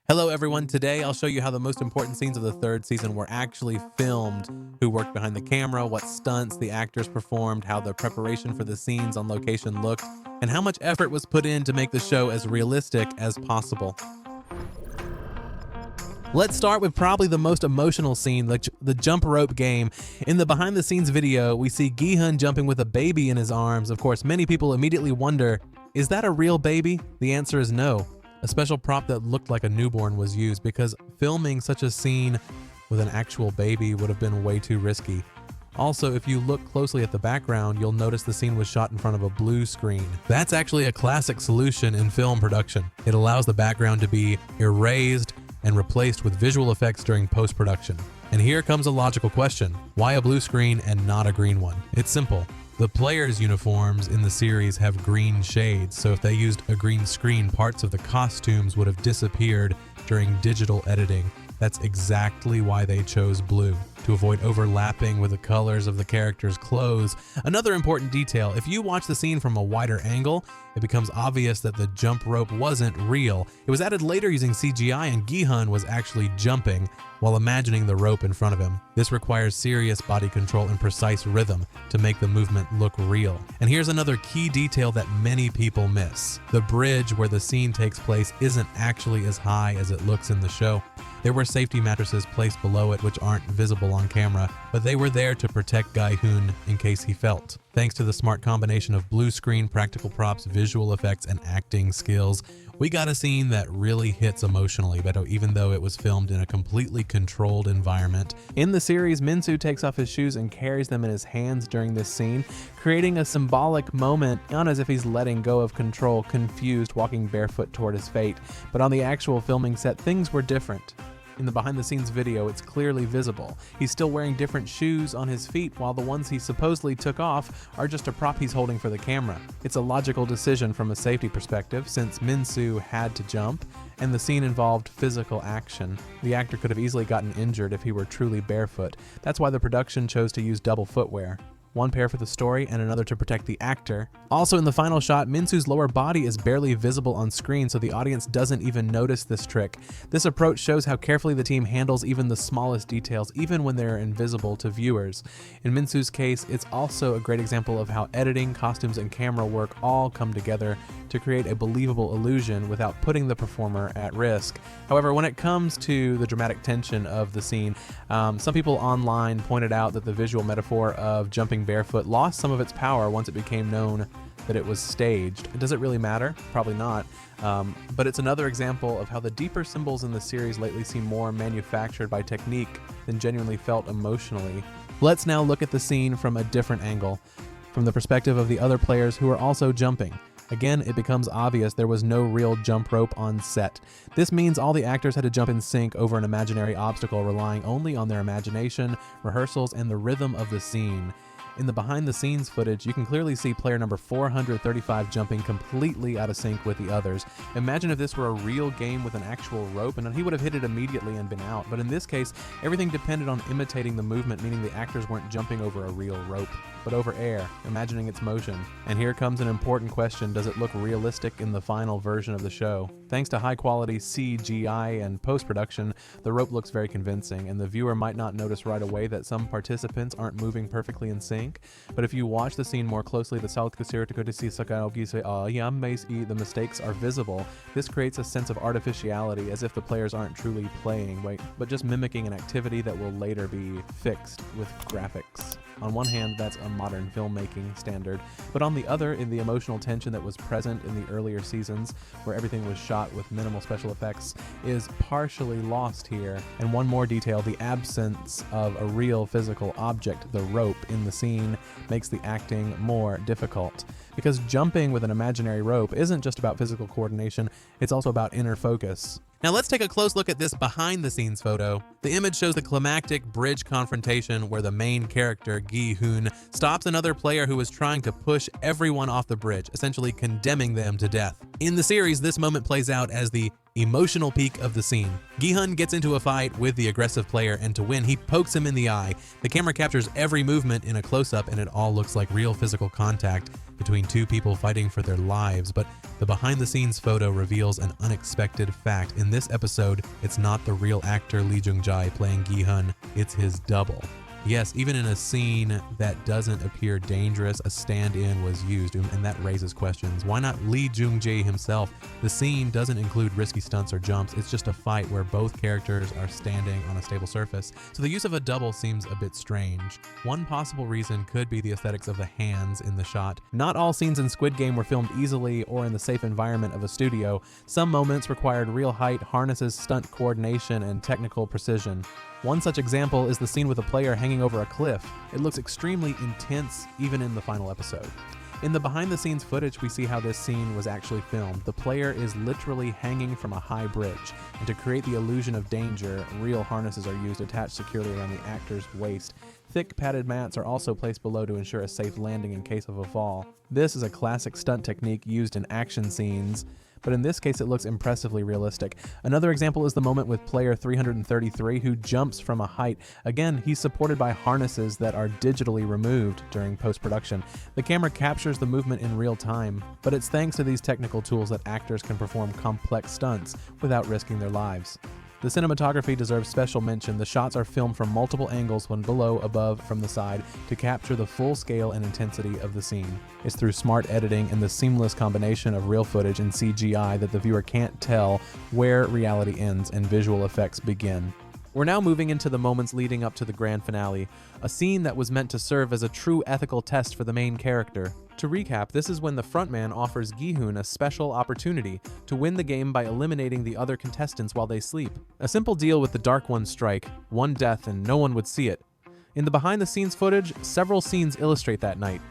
Hello everyone, today I'll show you how the most important scenes of the third season were actually filmed, who worked behind the camera, what stunts the actors performed, how the preparation for the scenes on location looked, and how much effort was put in to make the show as realistic as possible. Let's start with probably the most emotional scene, the jump rope game. In the behind the scenes video, we see Gi-hun jumping with a baby in his arms. Of course, many people immediately wonder, is that a real baby? The answer is no. A special prop that looked like a newborn was used because filming such a scene with an actual baby would have been way too risky. Also, if you look closely at the background, you'll notice the scene was shot in front of a blue screen. That's actually a classic solution in film production. It allows the background to be erased and replaced with visual effects during post-production. And here comes a logical question. Why a blue screen and not a green one? It's simple. The players' uniforms in the series have green shades, so if they used a green screen, parts of the costumes would have disappeared during digital editing. That's exactly why they chose blue, to avoid overlapping with the colors of the characters' clothes. Another important detail, if you watch the scene from a wider angle, it becomes obvious that the jump rope wasn't real. It was added later using CGI, and Gi-hun was actually jumping while imagining the rope in front of him. This requires serious body control and precise rhythm to make the movement look real. And here's another key detail that many people miss. The bridge where the scene takes place isn't actually as high as it looks in the show. There were safety mattresses placed below it which aren't visible on camera, but they were there to protect Gi-hun in case he fell. Thanks to the smart combination of blue screen, practical props, visual effects, and acting skills, we got a scene that really hits emotionally, but even though it was filmed in a completely controlled environment. In the series, Min-soo takes off his shoes and carries them in his hands during this scene, creating a symbolic moment, not as if he's letting go of control, confused, walking barefoot toward his fate. But on the actual filming set, things were different. In the behind-the-scenes video, it's clearly visible. He's still wearing different shoes on his feet, while the ones he supposedly took off are just a prop he's holding for the camera. It's a logical decision from a safety perspective, since Min-soo had to jump, and the scene involved physical action. The actor could have easily gotten injured if he were truly barefoot. That's why the production chose to use double footwear. One pair for the story and another to protect the actor. Also in the final shot, Min-soo's lower body is barely visible on screen, so the audience doesn't even notice this trick. This approach shows how carefully the team handles even the smallest details, even when they're invisible to viewers. In Min-soo's case, it's also a great example of how editing, costumes, and camera work all come together to create a believable illusion without putting the performer at risk. However, when it comes to the dramatic tension of the scene, some people online pointed out that the visual metaphor of jumping barefoot lost some of its power once it became known that it was staged. Does it really matter? Probably not. But it's another example of how the deeper symbols in the series lately seem more manufactured by technique than genuinely felt emotionally. Let's now look at the scene from a different angle, from the perspective of the other players who are also jumping. Again, it becomes obvious there was no real jump rope on set. This means all the actors had to jump in sync over an imaginary obstacle, relying only on their imagination, rehearsals, and the rhythm of the scene. In the behind-the-scenes footage, you can clearly see player number 435 jumping completely out of sync with the others. Imagine if this were a real game with an actual rope, and he would have hit it immediately and been out. But in this case, everything depended on imitating the movement, meaning the actors weren't jumping over a real rope, but over air, imagining its motion. And here comes an important question. Does it look realistic in the final version of the show? Thanks to high-quality CGI and post-production, the rope looks very convincing, and the viewer might not notice right away that some participants aren't moving perfectly in sync. But if you watch the scene more closely, the mistakes are visible. This creates a sense of artificiality, as if the players aren't truly playing, but just mimicking an activity that will later be fixed with graphics. On one hand, that's a modern filmmaking standard, but on the other, in the emotional tension that was present in the earlier seasons, where everything was shot with minimal special effects, is partially lost here. And one more detail, the absence of a real physical object, the rope, in the scene makes the acting more difficult. Because jumping with an imaginary rope isn't just about physical coordination, it's also about inner focus. Now let's take a close look at this behind-the-scenes photo. The image shows the climactic bridge confrontation where the main character, Gi-hun, stops another player who is trying to push everyone off the bridge, essentially condemning them to death. In the series, this moment plays out as the Emotional peak of the scene. Gi-hun gets into a fight with the aggressive player, and to win, he pokes him in the eye. The camera captures every movement in a close-up, and it all looks like real physical contact between two people fighting for their lives. But the behind-the-scenes photo reveals an unexpected fact. In this episode, it's not the real actor Lee Jung-jae playing Gi-hun, it's his double. Yes, even in a scene that doesn't appear dangerous, a stand-in was used, and that raises questions. Why not Lee Jung-jae himself? The scene doesn't include risky stunts or jumps, it's just a fight where both characters are standing on a stable surface, so the use of a double seems a bit strange. One possible reason could be the aesthetics of the hands in the shot. Not all scenes in Squid Game were filmed easily or in the safe environment of a studio. Some moments required real height, harnesses, stunt coordination, and technical precision. One such example is the scene with a player hanging over a cliff. It looks extremely intense even in the final episode. In the behind-the-scenes footage, we see how this scene was actually filmed. The player is literally hanging from a high bridge, and to create the illusion of danger, real harnesses are used attached securely around the actor's waist. Thick padded mats are also placed below to ensure a safe landing in case of a fall. This is a classic stunt technique used in action scenes, but in this case it looks impressively realistic. Another example is the moment with player 333 who jumps from a height. Again, he's supported by harnesses that are digitally removed during post-production. The camera captures the movement in real time, but it's thanks to these technical tools that actors can perform complex stunts without risking their lives. The cinematography deserves special mention. The shots are filmed from multiple angles, one below, above, from the side, to capture the full scale and intensity of the scene. It's through smart editing and the seamless combination of real footage and CGI that the viewer can't tell where reality ends and visual effects begin. We're now moving into the moments leading up to the grand finale, a scene that was meant to serve as a true ethical test for the main character. To recap, this is when the frontman offers Gi-hun a special opportunity to win the game by eliminating the other contestants while they sleep. A simple deal with the Dark One's strike, one death and no one would see it. In the behind-the-scenes footage, several scenes illustrate that night.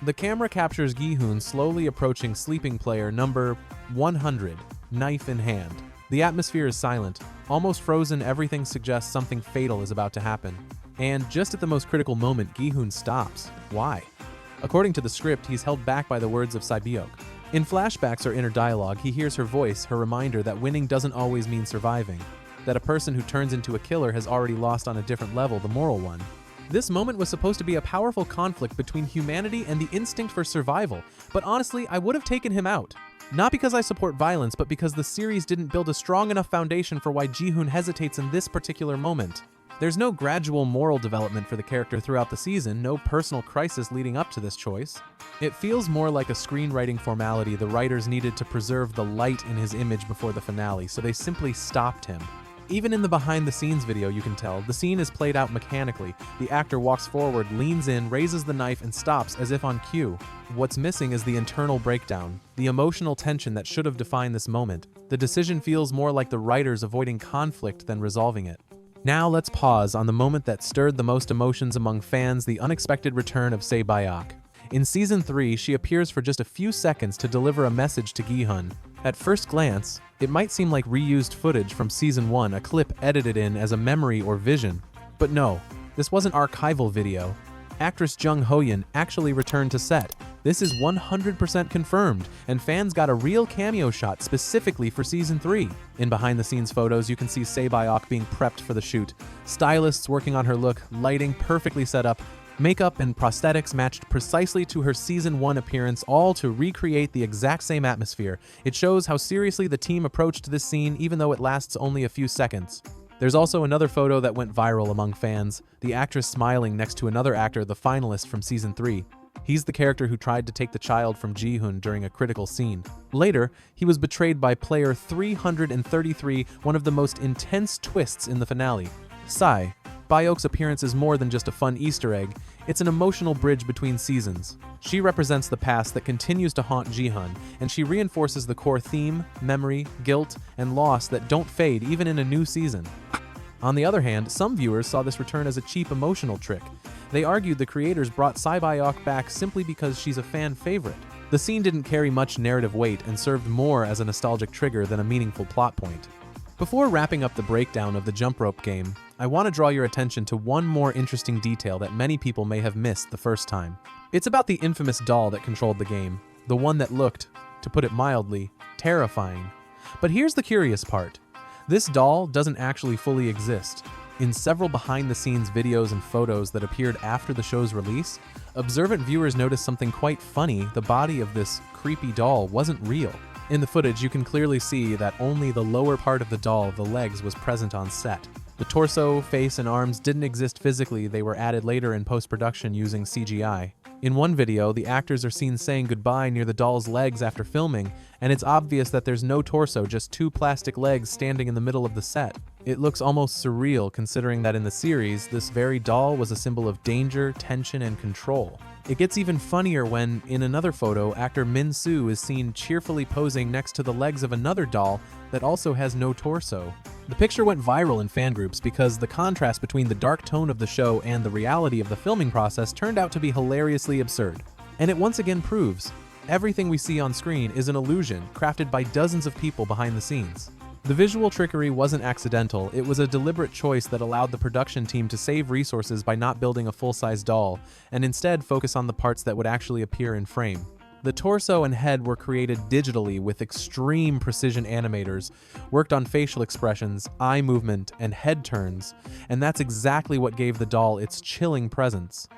The camera captures Gi-hun slowly approaching sleeping player number 100, knife in hand. The atmosphere is silent. Almost frozen, everything suggests something fatal is about to happen. And just at the most critical moment, Gi-hun stops. Why? According to the script, he's held back by the words of Caibayok. In flashbacks or inner dialogue, he hears her voice, her reminder that winning doesn't always mean surviving, that a person who turns into a killer has already lost on a different level, the moral one. This moment was supposed to be a powerful conflict between humanity and the instinct for survival, but honestly, I would have taken him out. Not because I support violence, but because the series didn't build a strong enough foundation for why Gi-hun hesitates in this particular moment. There's no gradual moral development for the character throughout the season, no personal crisis leading up to this choice. It feels more like a screenwriting formality the writers needed to preserve the light in his image before the finale, so they simply stopped him. Even in the behind-the-scenes video, you can tell, the scene is played out mechanically. The actor walks forward, leans in, raises the knife, and stops as if on cue. What's missing is the internal breakdown, the emotional tension that should have defined this moment. The decision feels more like the writers avoiding conflict than resolving it. Now let's pause on the moment that stirred the most emotions among fans, the unexpected return of Caibayok. In Season 3, she appears for just a few seconds to deliver a message to Gi-hun. At first glance, it might seem like reused footage from Season 1, a clip edited in as a memory or vision. But no, this wasn't archival video. Actress Jung Ho-yeon actually returned to set. This is 100% confirmed, and fans got a real cameo shot specifically for Season 3. In behind-the-scenes photos, you can see Caibayok being prepped for the shoot. Stylists working on her look, lighting perfectly set up, makeup and prosthetics matched precisely to her Season 1 appearance, all to recreate the exact same atmosphere. It shows how seriously the team approached this scene, even though it lasts only a few seconds. There's also another photo that went viral among fans, the actress smiling next to another actor, the finalist from Season 3. He's the character who tried to take the child from Gi-hun during a critical scene. Later, he was betrayed by player 333, one of the most intense twists in the finale. Caibayok's appearance is more than just a fun Easter egg, it's an emotional bridge between seasons. She represents the past that continues to haunt Gi-hun, and she reinforces the core theme, memory, guilt, and loss that don't fade even in a new season. On the other hand, some viewers saw this return as a cheap emotional trick. They argued the creators brought Caibayok back simply because she's a fan favorite. The scene didn't carry much narrative weight and served more as a nostalgic trigger than a meaningful plot point. Before wrapping up the breakdown of the jump rope game, I want to draw your attention to one more interesting detail that many people may have missed the first time. It's about the infamous doll that controlled the game, the one that looked, to put it mildly, terrifying. But here's the curious part. This doll doesn't actually fully exist. In several behind-the-scenes videos and photos that appeared after the show's release, observant viewers noticed something quite funny. The body of this creepy doll wasn't real. In the footage, you can clearly see that only the lower part of the doll, the legs, was present on set. The torso, face, and arms didn't exist physically. They were added later in post-production using CGI. In one video, the actors are seen saying goodbye near the doll's legs after filming, and it's obvious that there's no torso, just two plastic legs standing in the middle of the set. It looks almost surreal considering that in the series, this very doll was a symbol of danger, tension, and control. It gets even funnier when, in another photo, actor Min Soo is seen cheerfully posing next to the legs of another doll that also has no torso. The picture went viral in fan groups because the contrast between the dark tone of the show and the reality of the filming process turned out to be hilariously absurd. And it once again proves, everything we see on screen is an illusion crafted by dozens of people behind the scenes. The visual trickery wasn't accidental. It was a deliberate choice that allowed the production team to save resources by not building a full-size doll, and instead focus on the parts that would actually appear in frame. The torso and head were created digitally with extreme precision animators, worked on facial expressions, eye movement, and head turns, and that's exactly what gave the doll its chilling presence.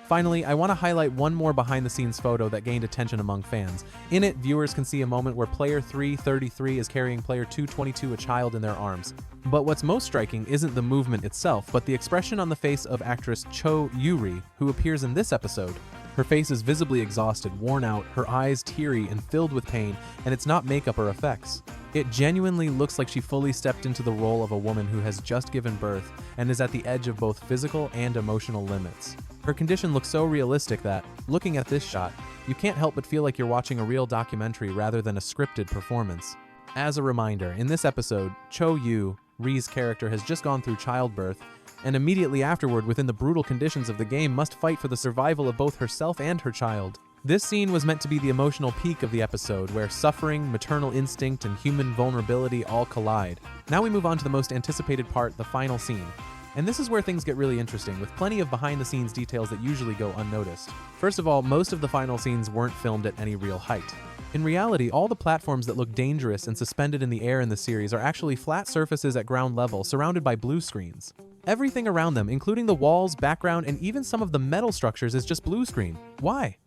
Finally, I want to highlight one more behind-the-scenes photo that gained attention among fans. In it, viewers can see a moment where player 333 is carrying player 222, a child, in their arms. But what's most striking isn't the movement itself, but the expression on the face of actress Cho Yuri, who appears in this episode. Her face is visibly exhausted, worn out, her eyes teary and filled with pain, and it's not makeup or effects. It genuinely looks like she fully stepped into the role of a woman who has just given birth and is at the edge of both physical and emotional limits. Her condition looks so realistic that, looking at this shot, you can't help but feel like you're watching a real documentary rather than a scripted performance. As a reminder, in this episode, Cho Yu, Ri's character, has just gone through childbirth, and immediately afterward, within the brutal conditions of the game, must fight for the survival of both herself and her child. This scene was meant to be the emotional peak of the episode, where suffering, maternal instinct, and human vulnerability all collide. Now we move on to the most anticipated part, the final scene. And this is where things get really interesting, with plenty of behind-the-scenes details that usually go unnoticed. First of all, most of the final scenes weren't filmed at any real height. In reality, all the platforms that look dangerous and suspended in the air in the series are actually flat surfaces at ground level, surrounded by blue screens. Everything around them, including the walls, background, and even some of the metal structures, is just blue screen. Why?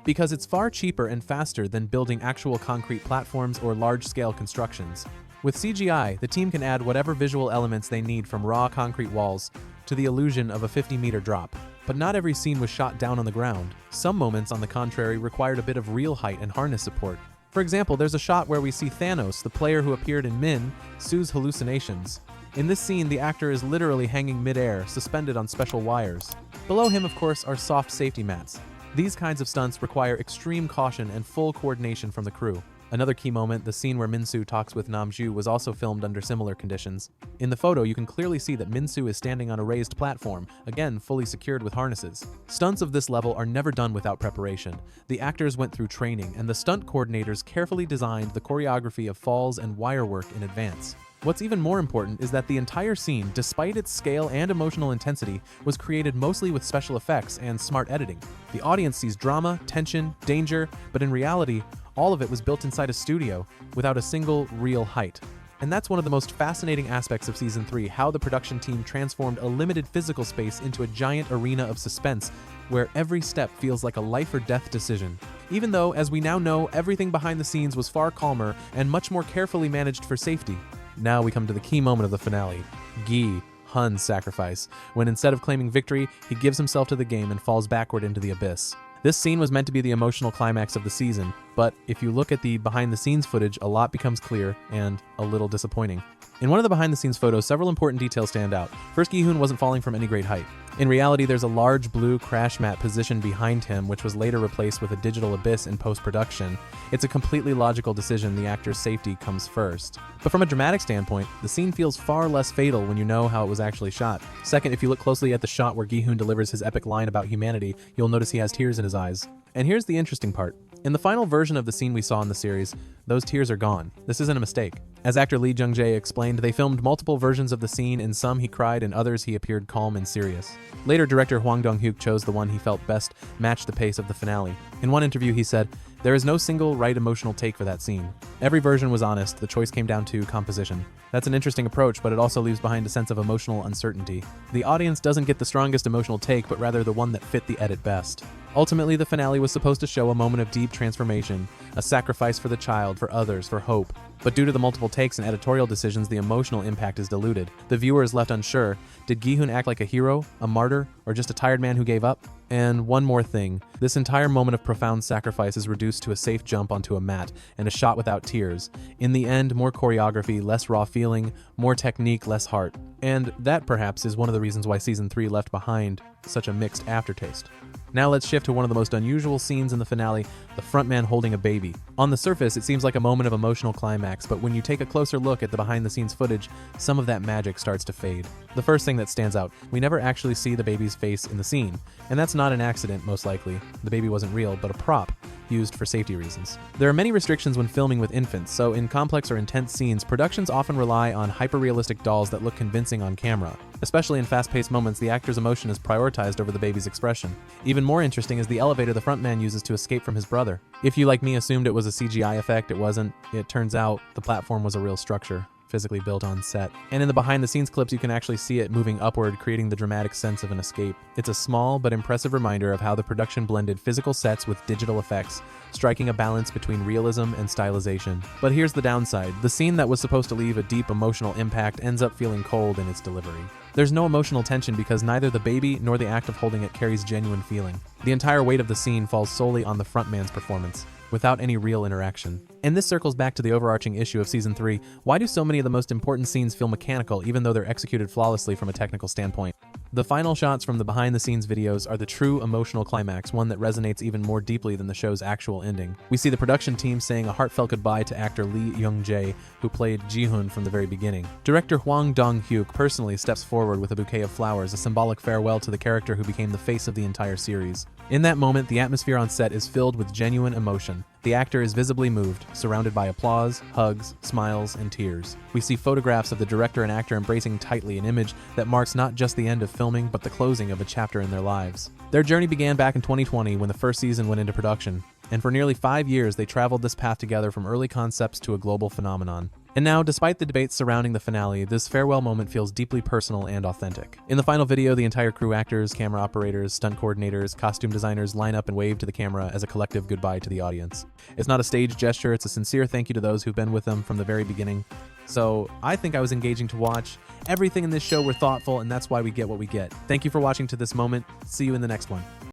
Because it's far cheaper and faster than building actual concrete platforms or large-scale constructions. With CGI, the team can add whatever visual elements they need, from raw concrete walls to the illusion of a 50-meter drop. But not every scene was shot down on the ground. Some moments, on the contrary, required a bit of real height and harness support. For example, there's a shot where we see Thanos, the player who appeared in Min Soo's hallucinations. In this scene, the actor is literally hanging mid-air, suspended on special wires. Below him, of course, are soft safety mats. These kinds of stunts require extreme caution and full coordination from the crew. Another key moment, the scene where Min Soo talks with Namju, was also filmed under similar conditions. In the photo, you can clearly see that Min Soo is standing on a raised platform, again fully secured with harnesses. Stunts of this level are never done without preparation. The actors went through training, and the stunt coordinators carefully designed the choreography of falls and wire work in advance. What's even more important is that the entire scene, despite its scale and emotional intensity, was created mostly with special effects and smart editing. The audience sees drama, tension, danger, but in reality, all of it was built inside a studio, without a single real height. And that's one of the most fascinating aspects of Season 3, how the production team transformed a limited physical space into a giant arena of suspense, where every step feels like a life or death decision. Even though, as we now know, everything behind the scenes was far calmer and much more carefully managed for safety. Now we come to the key moment of the finale, Gi Hun's sacrifice, when instead of claiming victory, he gives himself to the game and falls backward into the abyss. This scene was meant to be the emotional climax of the season, but if you look at the behind-the-scenes footage, a lot becomes clear and a little disappointing. In one of the behind-the-scenes photos, several important details stand out. First, Gi-hun wasn't falling from any great height. In reality, there's a large blue crash mat positioned behind him, which was later replaced with a digital abyss in post-production. It's a completely logical decision. The actor's safety comes first. But from a dramatic standpoint, the scene feels far less fatal when you know how it was actually shot. Second, if you look closely at the shot where Gi-hun delivers his epic line about humanity, you'll notice he has tears in his eyes. And here's the interesting part. In the final version of the scene we saw in the series, those tears are gone. This isn't a mistake. As actor Lee Jung-jae explained, they filmed multiple versions of the scene. In some he cried, in others he appeared calm and serious. Later, director Hwang Dong-hyuk chose the one he felt best matched the pace of the finale. In one interview he said, There is no single right emotional take for that scene. Every version was honest, the choice came down to composition. That's an interesting approach, but it also leaves behind a sense of emotional uncertainty. The audience doesn't get the strongest emotional take, but rather the one that fit the edit best. Ultimately, the finale was supposed to show a moment of deep transformation, a sacrifice for the child, for others, for hope. But due to the multiple takes and editorial decisions, the emotional impact is diluted. The viewer is left unsure. Did Gi-hun act like a hero, a martyr, or just a tired man who gave up? And one more thing, this entire moment of profound sacrifice is reduced to a safe jump onto a mat and a shot without tears. In the end, more choreography, less raw feeling, more technique, less heart. And that perhaps is one of the reasons why Season 3 left behind such a mixed aftertaste. Now let's shift to one of the most unusual scenes in the finale, the frontman holding a baby. On the surface, it seems like a moment of emotional climax, but when you take a closer look at the behind-the-scenes footage, some of that magic starts to fade. The first thing that stands out, we never actually see the baby's face in the scene, and that's not an accident, most likely. The baby wasn't real, but a prop, used for safety reasons. There are many restrictions when filming with infants, so in complex or intense scenes, productions often rely on hyper-realistic dolls that look convincing on camera. Especially in fast-paced moments, the actor's emotion is prioritized over the baby's expression. Even more interesting is the elevator the frontman uses to escape from his brother. If you, like me, assumed it was a CGI effect, it wasn't. It turns out the platform was a real structure, physically built on set. And in the behind-the-scenes clips, you can actually see it moving upward, creating the dramatic sense of an escape. It's a small but impressive reminder of how the production blended physical sets with digital effects, striking a balance between realism and stylization. But here's the downside. The scene that was supposed to leave a deep emotional impact ends up feeling cold in its delivery. There's no emotional tension because neither the baby nor the act of holding it carries genuine feeling. The entire weight of the scene falls solely on the frontman's performance, without any real interaction. And this circles back to the overarching issue of Season 3. Why do so many of the most important scenes feel mechanical even though they're executed flawlessly from a technical standpoint? The final shots from the behind-the-scenes videos are the true emotional climax, one that resonates even more deeply than the show's actual ending. We see the production team saying a heartfelt goodbye to actor Lee Young-jae, who played Ji-hun from the very beginning. Director Hwang Dong-hyuk personally steps forward with a bouquet of flowers, a symbolic farewell to the character who became the face of the entire series. In that moment, the atmosphere on set is filled with genuine emotion. The actor is visibly moved, surrounded by applause, hugs, smiles, and tears. We see photographs of the director and actor embracing tightly, an image that marks not just the end of filming, but the closing of a chapter in their lives. Their journey began back in 2020 when the first season went into production, and for nearly 5 years they traveled this path together from early concepts to a global phenomenon. And now, despite the debates surrounding the finale, this farewell moment feels deeply personal and authentic. In the final video, the entire crew, actors, camera operators, stunt coordinators, costume designers line up and wave to the camera as a collective goodbye to the audience. It's not a staged gesture, it's a sincere thank you to those who've been with them from the very beginning. So I think I was engaging to watch. Everything in this show were thoughtful, and that's why we get what we get. Thank you for watching to this moment. See you in the next one.